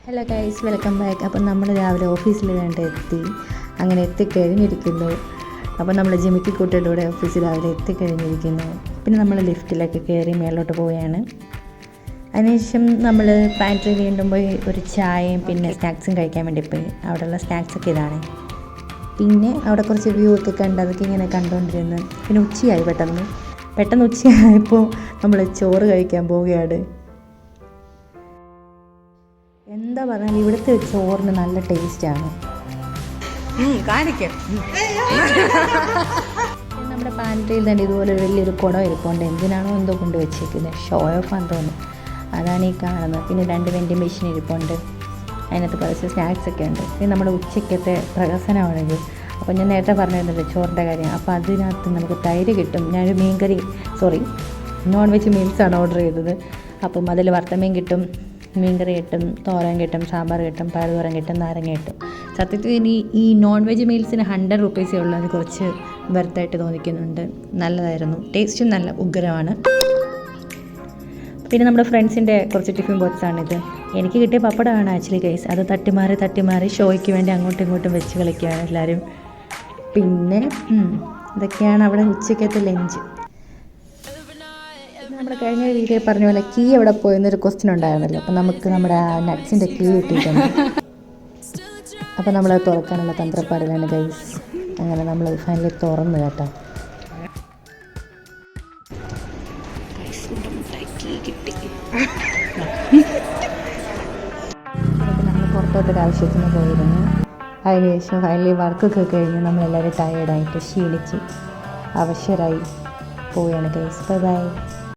Hello guys, welcome back. അപ്പം നമ്മൾ രാവിലെ ഓഫീസിൽ എത്തി, അങ്ങനെ എത്തിക്കഴിഞ്ഞിരിക്കുന്നു. അപ്പോൾ നമ്മൾ ജിമിക്ക് കൂട്ടിലൂടെ ഓഫീസിൽ രാവിലെ എത്തിക്കഴിഞ്ഞിരിക്കുന്നു. പിന്നെ നമ്മൾ ലിഫ്റ്റിലൊക്കെ കയറി മേലോട്ട് പോവുകയാണ്. അതിനുശേഷം നമ്മൾ പാൻട്രി വീണ്ടും പോയി ഒരു ചായയും പിന്നെ സ്നാക്സും കഴിക്കാൻ വേണ്ടി പോയി. അവിടെയുള്ള സ്നാക്സൊക്കെ ഇതാണ്. പിന്നെ അവിടെ കുറച്ച് വ്യൂ ഒക്കെ കണ്ട് അതൊക്കെ ഇങ്ങനെ കണ്ടുകൊണ്ടിരുന്നു. പിന്നെ ഉച്ചയായി പെട്ടെന്ന് ഉച്ചയായപ്പോൾ നമ്മൾ ചോറ് കഴിക്കാൻ പോവുകയാണ്. എന്താ പറഞ്ഞാൽ ഇവിടുത്തെ ചോറിന് നല്ല ടേസ്റ്റാണ്. നമ്മുടെ പാൻട്രിയിൽ തന്നെ ഇതുപോലെ വലിയൊരു കുടം ഇരിപ്പുണ്ട്. എന്തിനാണോ എന്തോ കൊണ്ട് വെച്ചേക്കുന്നത്, ഷോ ഓഫ് ആണെന്ന് തോന്നുന്നു. അതാണ് ഈ കാണുന്നത്. പിന്നെ 2 വെൻഡിങ് മെഷീൻ ഇരിപ്പുണ്ട്, അതിനകത്ത് കുറച്ച് സ്നാക്സൊക്കെ ഉണ്ട്. പിന്നെ നമ്മുടെ ഉച്ചയ്ക്കത്തെ പ്രഹസനമാണിത്. അപ്പോൾ ഞാൻ നേരത്തെ പറഞ്ഞിരുന്നല്ലോ ചോറിൻ്റെ കാര്യം. അപ്പോൾ അതിനകത്ത് നമുക്ക് തൈര് കിട്ടും. ഞാനൊരു നോൺ വെജ് മീൽസാണ് ഓർഡർ ചെയ്തത്. അപ്പം അതിൽ വറുത്തമീൻ കിട്ടും, മീൻകറി കിട്ടും, തോരൻ കിട്ടും, സാമ്പാർ കിട്ടും, പയറുതോരൻ കിട്ടും, നാരങ്ങ കിട്ടും. സത്യത്തിൽ ഈ നോൺ വെജ് മീൽസിന് 100 റുപ്പീസേ ഉള്ളൂ. അത് കുറച്ച് വെറുതായിട്ട് തോന്നിക്കുന്നുണ്ട്. നല്ലതായിരുന്നു, ടേസ്റ്റും നല്ല ഉഗ്രമാണ്. പിന്നെ നമ്മുടെ ഫ്രണ്ട്സിൻ്റെ കുറച്ച് ടിഫിൻ ബോക്സാണിത്. എനിക്ക് കിട്ടിയ പപ്പടമാണ് ആക്ച്വലി ഗൈസ്. അത് തട്ടിമാറി ഷോയ്ക്ക് വേണ്ടി അങ്ങോട്ടും ഇങ്ങോട്ടും വെച്ച് കളിക്കുകയാണ് എല്ലാവരും. പിന്നെ ഇതൊക്കെയാണ് അവിടെ ഉച്ചയ്ക്കത്തെ ലഞ്ച്. നമ്മുടെ കഴിഞ്ഞ വീഡിയോ പറഞ്ഞ പോലെ കീ എവിടെ പോയെന്നൊരു ക്വസ്റ്റ്യൻ ഉണ്ടായിരുന്നല്ലോ. അപ്പം നമുക്ക് നമ്മുടെ നട്ട്സിൻ്റെ കീ കിട്ടിയിട്ടുണ്ട്. അപ്പം നമ്മളത് തുറക്കാനുള്ള തന്ത്രപ്പാടിലാണ് ഗൈസ്. അങ്ങനെ നമ്മൾ ഫൈനലി തുറന്നു കേട്ടോ. നമ്മൾ പുറത്തോട്ടൊരു ആവശ്യത്തിന് പോയിരുന്നു. അതിനുശേഷം ഫൈനലി വർക്കൊക്കെ കഴിഞ്ഞ് നമ്മളെല്ലാവരും ടയേർഡായിട്ട് ക്ഷീണിച്ച് അവശരായി പോവുകയാണ് ഗൈസ്. ബൈ.